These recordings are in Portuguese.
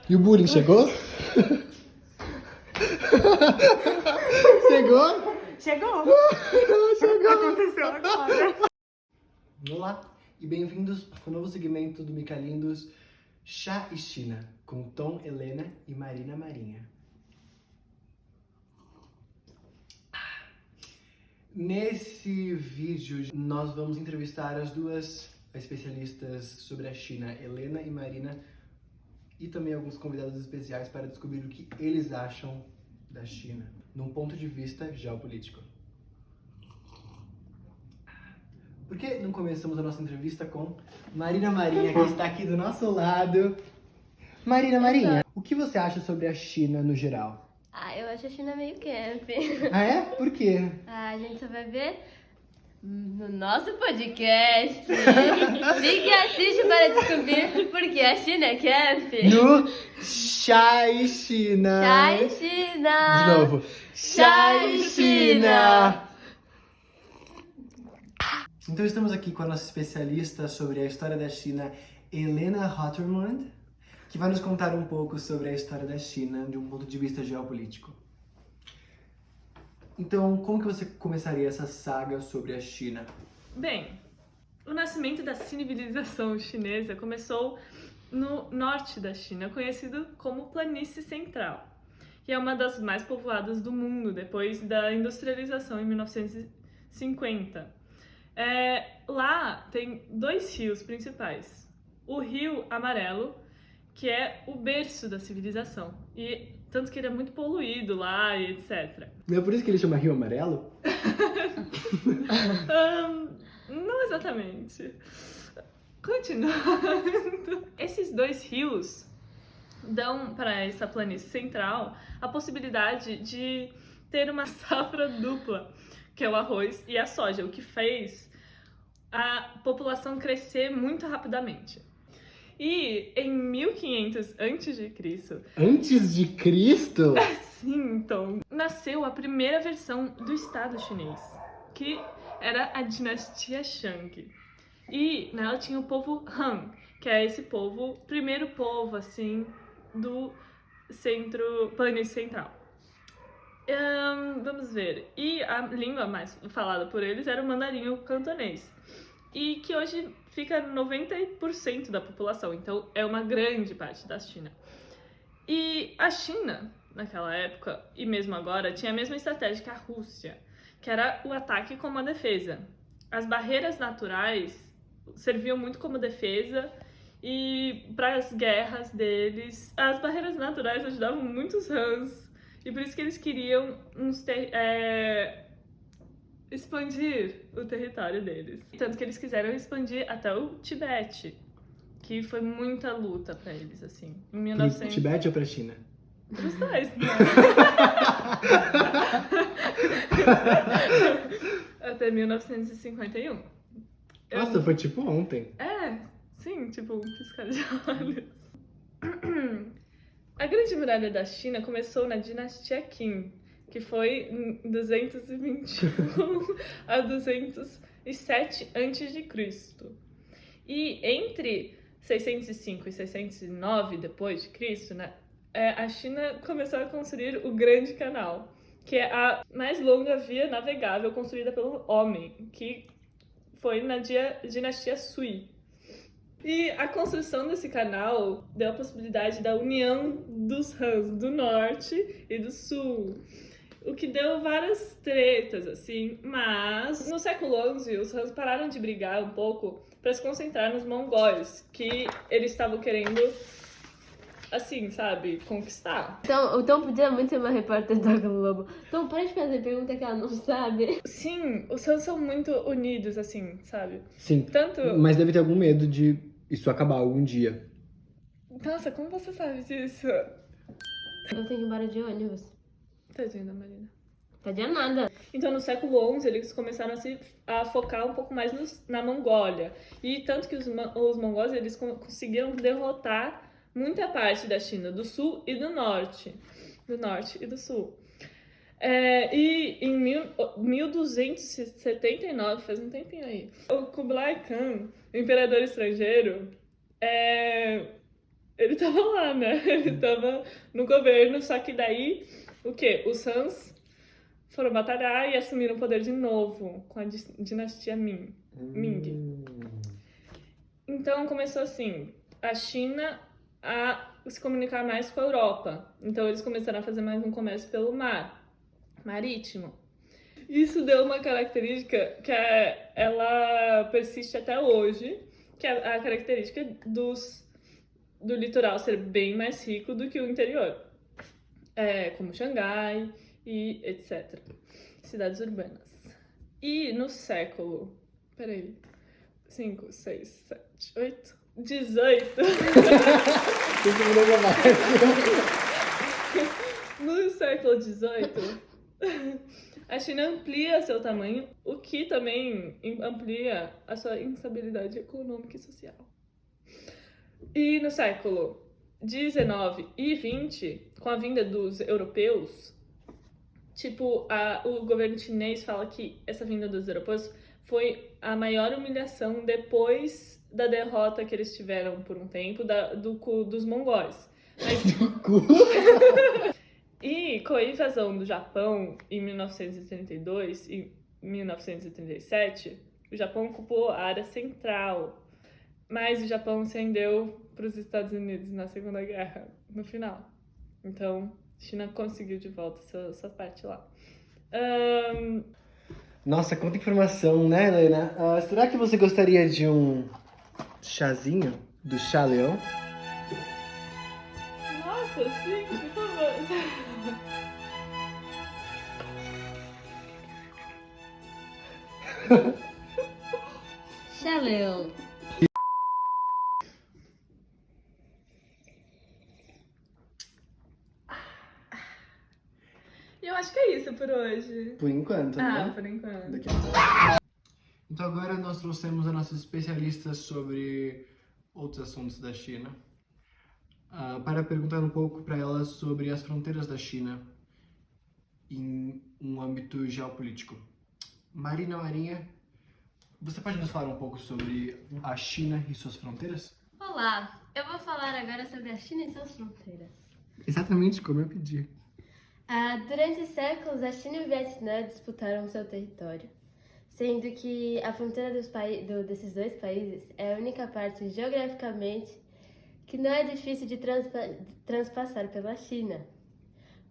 E o bullying chegou? Chegou? Chegou! Chegou! Aconteceu agora. Olá e bem-vindos ao novo segmento do Micalindos Chá e China, com Tom, Helena e Marina Marinha. Nesse vídeo, nós vamos entrevistar as duas especialistas sobre a China, Helena e Marina, e também alguns convidados especiais para descobrir o que eles acham da China, num ponto de vista geopolítico. Por que não começamos a nossa entrevista com Marina Marinha, que está aqui do nosso lado? Marina Marinha, o que você acha sobre a China no geral? Eu acho a China meio camp. Ah, é? Por quê? A gente só vai ver no nosso podcast. Fique e assiste para descobrir por que a China é camp. No Chá e China. Chá e China. De novo. Chá e China. Então estamos aqui com a nossa especialista sobre a história da China, Helena Rottermund, que vai nos contar um pouco sobre a história da China de um ponto de vista geopolítico. Então, como que você começaria essa saga sobre a China? Bem, o nascimento da civilização chinesa começou no norte da China, conhecido como Planície Central, que é uma das mais povoadas do mundo depois da industrialização em 1950. Lá tem dois rios principais. O Rio Amarelo, que é o berço da civilização, e tanto que ele é muito poluído lá e etc. Não é por isso que ele chama Rio Amarelo? Não exatamente. Continuando. Esses dois rios dão para essa planície central a possibilidade de ter uma safra dupla, que é o arroz e a soja, o que fez a população crescer muito rapidamente. E em 1500 a.C., Antes de Cristo? sim, então, nasceu a primeira versão do Estado chinês, que era a dinastia Shang. E nela tinha o povo Han, que é esse povo, primeiro povo, assim, do planície central. Vamos ver. E a língua mais falada por eles era o mandarim, o cantonês. E que hoje fica 90% da população, então é uma grande parte da China. E a China, naquela época, e mesmo agora, tinha a mesma estratégia que a Rússia, que era o ataque como a defesa. As barreiras naturais serviam muito como defesa, e para as guerras deles, as barreiras naturais ajudavam muito os Hans, e por isso que eles queriam expandir o território deles. Tanto que eles quiseram expandir até o Tibete, que foi muita luta pra eles, assim. Em 1900... Pro Tibete ou pra China? Pros dois, né? Até 1951. Nossa, foi tipo ontem. Sim, tipo um piscar de olhos. A Grande Muralha da China começou na dinastia Qin, que foi em 221 a 207 a.C. E entre 605 e 609 depois de Cristo, né, a China começou a construir o Grande Canal, que é a mais longa via navegável construída pelo homem, que foi na dinastia Sui. E a construção desse canal deu a possibilidade da união dos Hans do norte e do sul, o que deu várias tretas, assim, mas no século XI os Hans pararam de brigar um pouco para se concentrar nos mongóis, que eles estavam querendo, assim, sabe, conquistar. Então, o Tom podia muito ser uma repórter da Globo. Então, para de fazer pergunta que ela não sabe. Sim, os Hans são muito unidos, assim, sabe? Sim, Tanto... mas deve ter algum medo de isso acabar algum dia. Nossa, como você sabe disso? Eu tenho que ir embora de ônibus. Tadinha da Marina. Tadinha nada. Então, no século XI, eles começaram a focar um pouco mais na Mongólia. E tanto que os mongóis, eles conseguiram derrotar muita parte da China, do sul e do norte. Do norte e do sul. E em 1279, faz um tempinho aí, o Kublai Khan, o imperador estrangeiro, ele tava lá, né? Ele tava no governo, só que daí, o quê? Os Hans foram batalhar e assumiram o poder de novo, com a dinastia Ming. Então começou assim, a China a se comunicar mais com a Europa. Então eles começaram a fazer mais um comércio pelo mar, marítimo. Isso deu uma característica que ela persiste até hoje, que é a característica do litoral ser bem mais rico do que o interior. Como Xangai e etc. Cidades urbanas. E no século... Peraí. 5, 6, 7, 8, 18. No século 18, a China amplia seu tamanho, o que também amplia a sua instabilidade econômica e social. E no século 19 e 20, com a vinda dos europeus, o governo chinês fala que essa vinda dos europeus foi a maior humilhação depois da derrota que eles tiveram por um tempo dos mongóis. E com a invasão do Japão em 1932 e 1937, o Japão ocupou a área central, mas o Japão se rendeu para os Estados Unidos na Segunda Guerra, no final. Então, a China conseguiu de volta essa parte lá. Nossa, quanta informação, né, Helena? Será que você gostaria de um chazinho do chá leão? Nossa, sim, por favor. Chá leão. E eu acho que é isso por hoje. Por enquanto, né? Por enquanto. Daqui a pouco. Então agora nós trouxemos a nossa especialista sobre outros assuntos da China para perguntar um pouco para ela sobre as fronteiras da China em um âmbito geopolítico. Marina Marinha, você pode nos falar um pouco sobre a China e suas fronteiras? Olá, eu vou falar agora sobre a China e suas fronteiras. Exatamente como eu pedi. Durante séculos, a China e o Vietnã disputaram seu território, sendo que a fronteira desses dois países é a única parte geograficamente que não é difícil de transpassar pela China.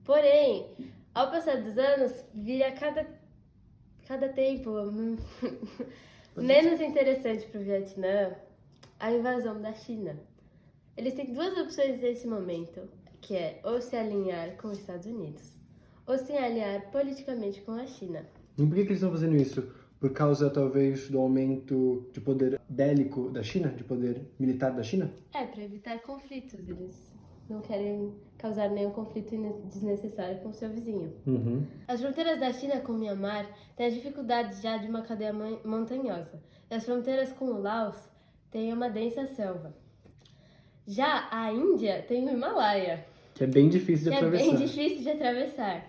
Porém, ao passar dos anos, vira cada tempo menos interessante para o Vietnã a invasão da China. Eles têm duas opções nesse momento, que é ou se alinhar com os Estados Unidos, ou se alinhar politicamente com a China. E por que eles estão fazendo isso? Por causa, talvez, do aumento de poder bélico da China? De poder militar da China? Para evitar conflitos. Eles não querem causar nenhum conflito desnecessário com o seu vizinho. Uhum. As fronteiras da China com o Myanmar têm as dificuldades já de uma cadeia montanhosa. E as fronteiras com o Laos têm uma densa selva. Já a Índia tem o Himalaia, Que é bem difícil de que atravessar. é bem difícil de atravessar.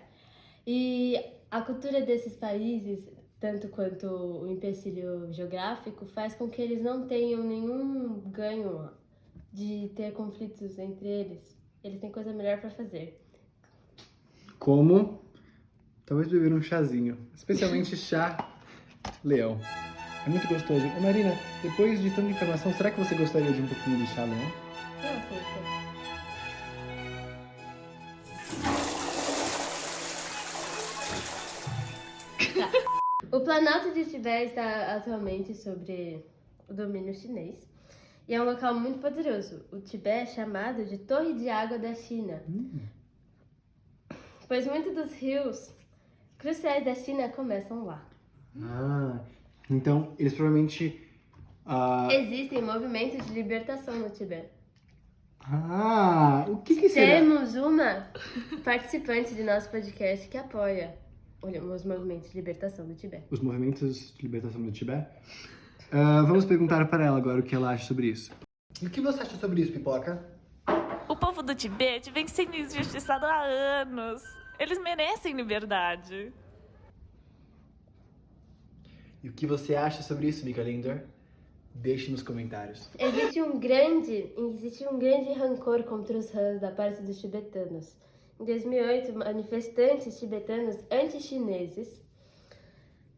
E a cultura desses países, tanto quanto o empecilho geográfico, faz com que eles não tenham nenhum ganho de ter conflitos entre eles. Eles têm coisa melhor para fazer. Como talvez beber um chazinho, especialmente chá leão. É muito gostoso. Ô Marina, depois de tanta informação, será que você gostaria de um pouquinho de chá leão? Eu aceito. O Planalto de Tibete está atualmente sobre o domínio chinês e é um local muito poderoso. O Tibete é chamado de Torre de Água da China, pois muitos dos rios cruciais da China começam lá. Então eles provavelmente... Existem movimentos de libertação no Tibete. O que será? Temos uma participante de nosso podcast que apoia os movimentos de libertação do Tibete. Os movimentos de libertação do Tibete? Vamos perguntar para ela agora o que ela acha sobre isso. E o que você acha sobre isso, Pipoca? O povo do Tibete vem sendo injustiçado há anos. Eles merecem liberdade. E o que você acha sobre isso, Mika Linder? Deixe nos comentários. Existe um grande rancor contra os Han da parte dos tibetanos. Em 2008, manifestantes tibetanos anti-chineses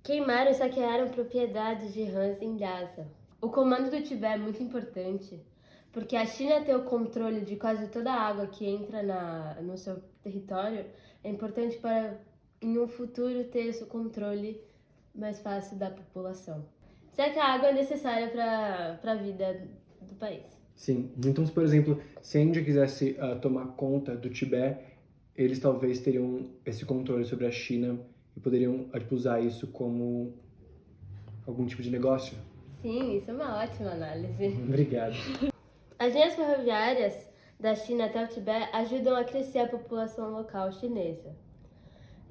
queimaram e saquearam propriedades de Hans em Lhasa. O comando do Tibete é muito importante, porque a China ter o controle de quase toda a água que entra no seu território é importante para, em um futuro, ter esse controle mais fácil da população. Já que a água é necessária para a vida do país. Sim, então, por exemplo, se a Índia quisesse tomar conta do Tibete, eles talvez teriam esse controle sobre a China e poderiam usar isso como algum tipo de negócio. Sim, isso é uma ótima análise. Obrigado. As linhas ferroviárias da China até o Tibete ajudam a crescer a população local chinesa.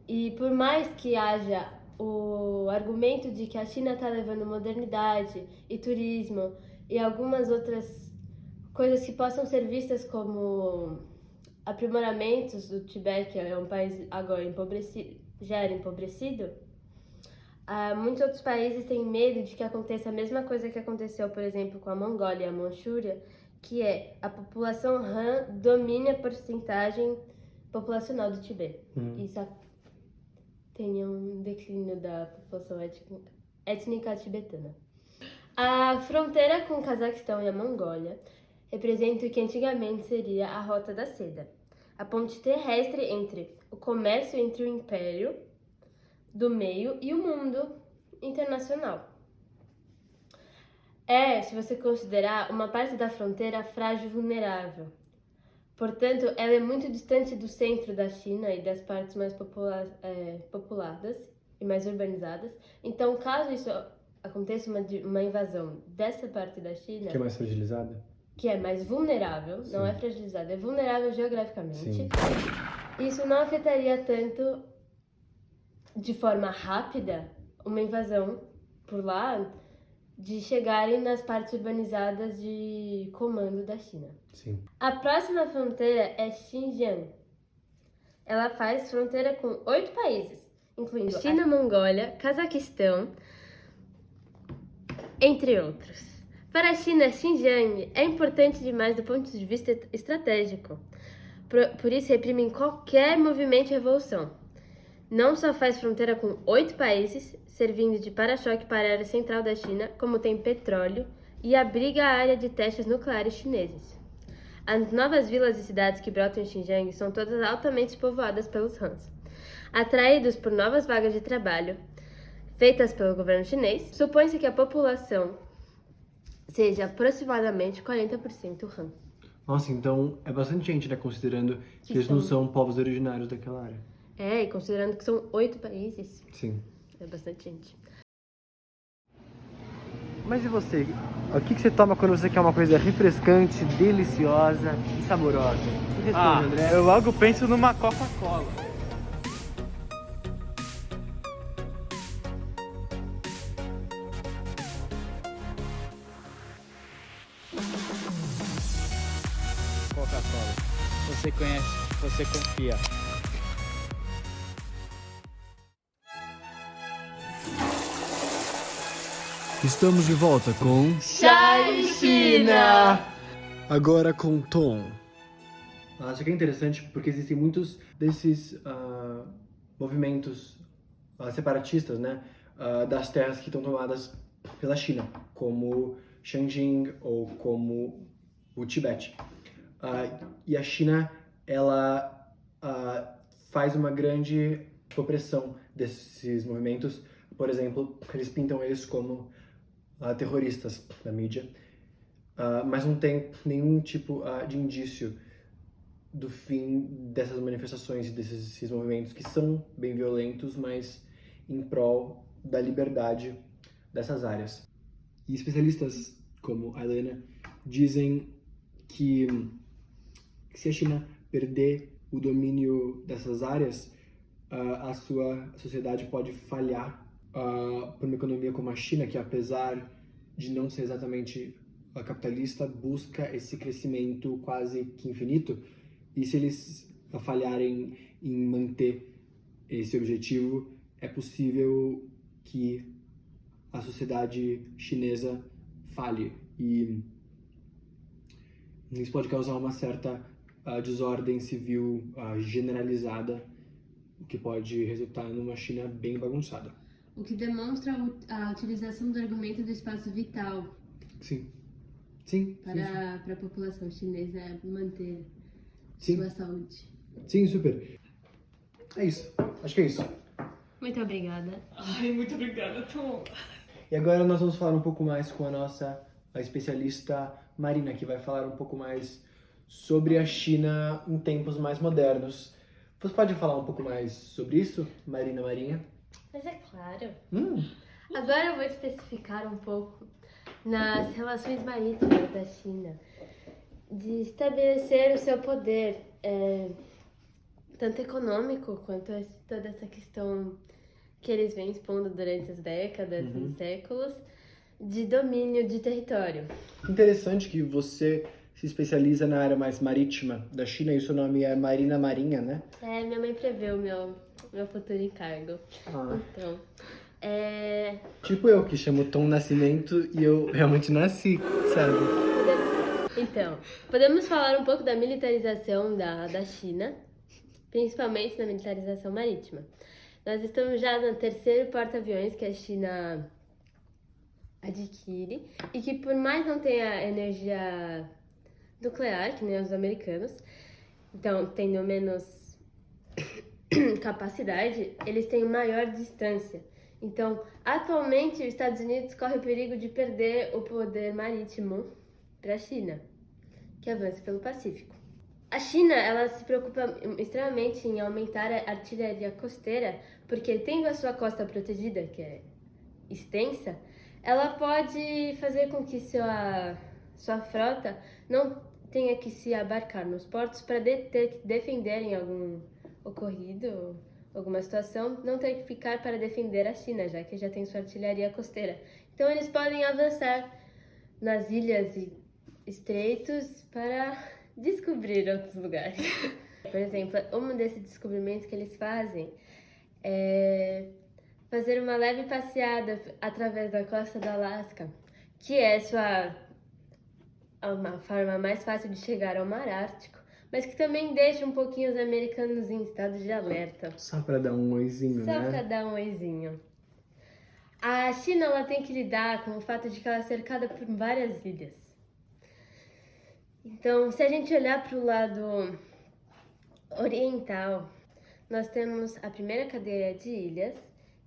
E por mais que haja o argumento de que a China está levando modernidade e turismo e algumas outras coisas que possam ser vistas como aprimoramentos do Tibete, que é um país agora já era empobrecido, muitos outros países têm medo de que aconteça a mesma coisa que aconteceu, por exemplo, com a Mongólia e a Manchúria, que é a população Han domine a porcentagem populacional do Tibete. Isso tem um declínio da população étnica tibetana. A fronteira com o Cazaquistão e a Mongólia representa o que antigamente seria a Rota da Seda, a ponte terrestre entre o comércio entre o Império do Meio e o mundo internacional. Se você considerar, uma parte da fronteira frágil e vulnerável. Portanto, ela é muito distante do centro da China e das partes mais populadas e mais urbanizadas. Então, caso isso aconteça uma invasão dessa parte da China... Que é mais fragilizada? Que é mais vulnerável, Sim. não é fragilizada, é vulnerável geograficamente. Sim. Isso não afetaria tanto de forma rápida uma invasão por lá de chegarem nas partes urbanizadas de comando da China. Sim. A próxima fronteira é Xinjiang. Ela faz fronteira com 8 países, incluindo China, Mongólia, Cazaquistão, entre outros. Para a China, Xinjiang é importante demais do ponto de vista estratégico. Por isso, reprimem qualquer movimento de revolução. Não só faz fronteira com 8 países, servindo de para-choque para a área central da China, como tem petróleo, e abriga a área de testes nucleares chineses. As novas vilas e cidades que brotam em Xinjiang são todas altamente povoadas pelos Hans. Atraídos por novas vagas de trabalho feitas pelo governo chinês, supõe-se que a população seja aproximadamente 40% Han. Nossa, então é bastante gente, né? Considerando que eles não são povos originários daquela área. E considerando que são 8 países, Sim. é bastante gente. Mas e você? O que você toma quando você quer uma coisa refrescante, deliciosa e saborosa? O que responde, André? Eu logo penso numa Coca-Cola. Coca-Cola. Você conhece, você confia. Estamos de volta com... Chai China! Agora com Tom. Isso aqui é interessante porque existem muitos desses movimentos separatistas, né? Das terras que estão tomadas pela China, como Xinjiang ou como o Tibete. E a China, ela faz uma grande opressão desses movimentos. Por exemplo, eles pintam eles como terroristas na mídia, mas não tem nenhum tipo de indício do fim dessas manifestações e desses movimentos que são bem violentos, mas em prol da liberdade dessas áreas. E especialistas como a Helena dizem que se a China perder o domínio dessas áreas, a sua sociedade pode falhar por uma economia como a China, que apesar de não ser exatamente capitalista, busca esse crescimento quase que infinito. E se eles falharem em manter esse objetivo, é possível que a sociedade chinesa falhe. E isso pode causar uma certa desordem civil generalizada, o que pode resultar numa China bem bagunçada. O que demonstra a utilização do argumento do espaço vital Sim. Sim. para a população chinesa manter Sim. sua saúde. Sim, super. É isso. Acho que é isso. Muito obrigada. Ai, muito obrigada, Tom. E agora nós vamos falar um pouco mais com a especialista Marina, que vai falar um pouco mais sobre a China em tempos mais modernos. Você pode falar um pouco mais sobre isso, Marina Marinha? Mas é claro. Agora eu vou especificar um pouco nas relações marítimas da China, de estabelecer o seu poder, tanto econômico quanto toda essa questão que eles vêm expondo durante as décadas e séculos, de domínio de território. Interessante que você se especializa na área mais marítima da China e o seu nome é Marina Marinha, né? Minha mãe preveu meu futuro encargo. Então, Tipo eu, que chamo Tom Nascimento e eu realmente nasci, sabe? Então, podemos falar um pouco da militarização da China, principalmente na militarização marítima. Nós estamos já no terceiro porta-aviões que a China adquire e que, por mais não tenha energia nuclear, que nem os americanos, então tendo menos capacidade, eles têm maior distância. Então, atualmente, os Estados Unidos correm o perigo de perder o poder marítimo para a China, que avança pelo Pacífico. A China, ela se preocupa extremamente em aumentar a artilharia costeira, porque tendo a sua costa protegida, que é extensa, ela pode fazer com que sua frota não tenha que se abarcar nos portos para ter que defender em algum ocorrido, alguma situação, não ter que ficar para defender a China, já que já tem sua artilharia costeira. Então eles podem avançar nas ilhas e estreitos para descobrir outros lugares. Por exemplo, um desses descobrimentos que eles fazem é fazer uma leve passeada através da costa do Alasca, que é uma forma mais fácil de chegar ao Mar Ártico, mas que também deixa um pouquinho os americanos em estado de alerta. Só pra dar um oizinho, Só né? pra dar um oizinho. A China, ela tem que lidar com o fato de que ela é cercada por várias ilhas. Então, se a gente olhar para o lado oriental, nós temos a primeira cadeia de ilhas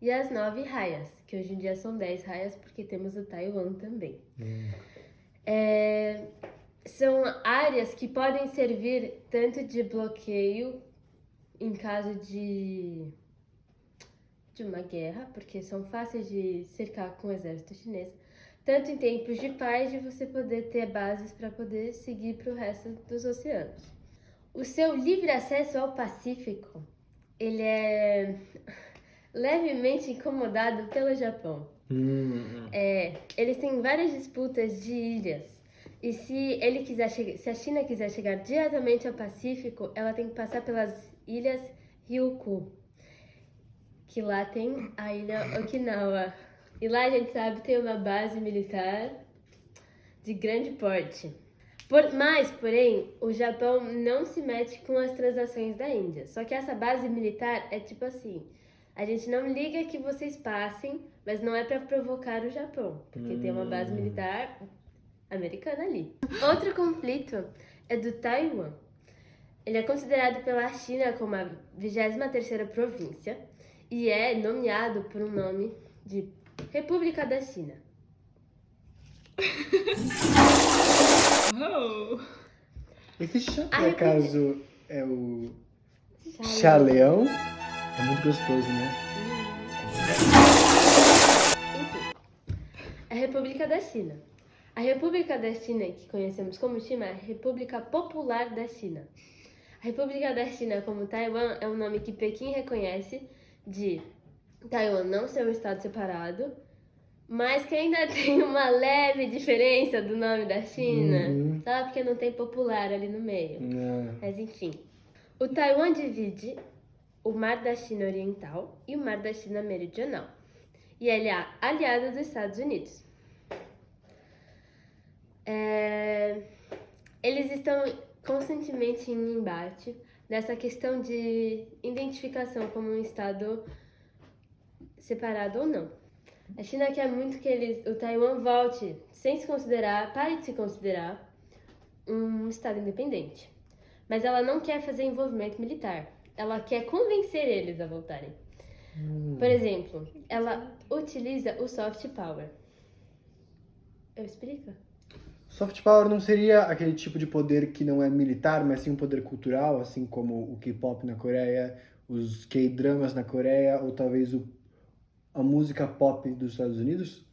e as 9 raias, que hoje em dia são 10 raias, porque temos o Taiwan também. São áreas que podem servir tanto de bloqueio em caso de uma guerra, porque são fáceis de cercar com o exército chinês, tanto em tempos de paz, de você poder ter bases para poder seguir para o resto dos oceanos. O seu livre acesso ao Pacífico, ele é levemente incomodado pelo Japão. Eles têm várias disputas de ilhas. E se a China quiser chegar diretamente ao Pacífico, ela tem que passar pelas ilhas Ryukyu, que lá tem a ilha Okinawa. E lá a gente sabe tem uma base militar de grande porte. Porém, o Japão não se mete com as transações da Índia. Só que essa base militar é tipo assim: a gente não liga que vocês passem, mas não é para provocar o Japão, porque tem uma base militar americana ali. Outro conflito é do Taiwan. Ele é considerado pela China como a 23ª província e é nomeado por um nome de República da China. Esse chá, por acaso, é o chá-leão? É muito gostoso, né? Enfim, a República da China. A República da China, que conhecemos como China, é a República Popular da China. A República da China, como Taiwan, é um nome que Pequim reconhece de Taiwan não ser um estado separado, mas que ainda tem uma leve diferença do nome da China, sabe? Porque não tem popular ali no meio. Mas enfim, o Taiwan divide o Mar da China Oriental e o Mar da China Meridional. E ele é aliado dos Estados Unidos. Eles estão constantemente em embate nessa questão de identificação como um estado separado ou não. A China quer muito que o Taiwan volte, pare de se considerar um estado independente. Mas ela não quer fazer envolvimento militar. Ela quer convencer eles a voltarem. Por exemplo, ela utiliza o soft power. Eu explico? Soft power não seria aquele tipo de poder que não é militar, mas sim um poder cultural, assim como o K-pop na Coreia, os K-dramas na Coreia, ou talvez a música pop dos Estados Unidos?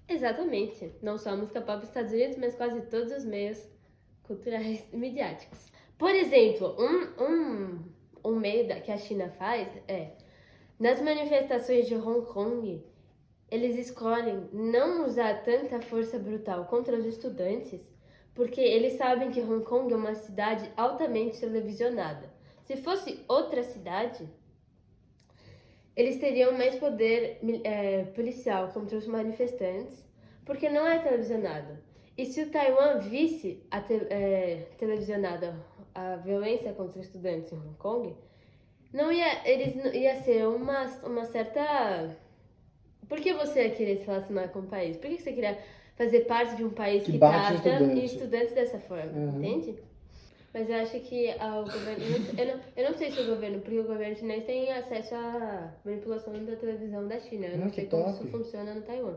Exatamente. Não só a música pop dos Estados Unidos, mas quase todos os meios culturais e midiáticos. Por exemplo, um meio que a China faz nas manifestações de Hong Kong, eles escolhem não usar tanta força brutal contra os estudantes, porque eles sabem que Hong Kong é uma cidade altamente televisionada. Se fosse outra cidade, eles teriam mais poder policial contra os manifestantes, porque não é televisionado. E se o Taiwan visse televisionada a violência contra os estudantes em Hong Kong, ia ser uma certa... Por que você ia querer se relacionar com o país? Por que você queria fazer parte de um país que bate trata estudante. estudantes dessa forma? Entende? Mas eu acho que o governo... Eu não sei se o governo, porque o governo chinês tem acesso à manipulação da televisão da China. Eu não Que sei como top. isso funciona no Taiwan.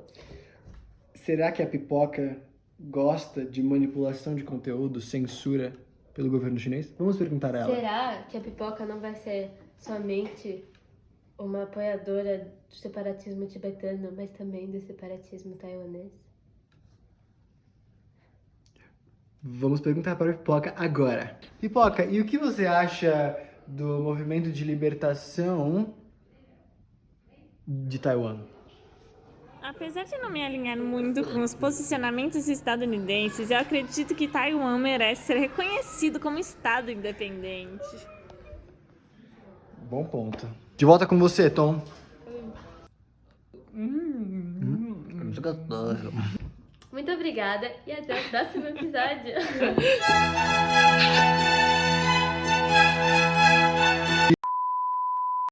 Será que a pipoca gosta de manipulação de conteúdo, censura pelo governo chinês? Vamos perguntar a ela. Será que a pipoca não vai ser somente uma apoiadora do separatismo tibetano, mas também do separatismo taiwanês? Vamos perguntar para a Pipoca agora. Pipoca, e o que você acha do movimento de libertação de Taiwan? Apesar de não me alinhar muito com os posicionamentos estadunidenses, eu acredito que Taiwan merece ser reconhecido como Estado independente. Bom ponto. De volta com você, Tom. Muito gostoso. Muito obrigada e até o próximo episódio.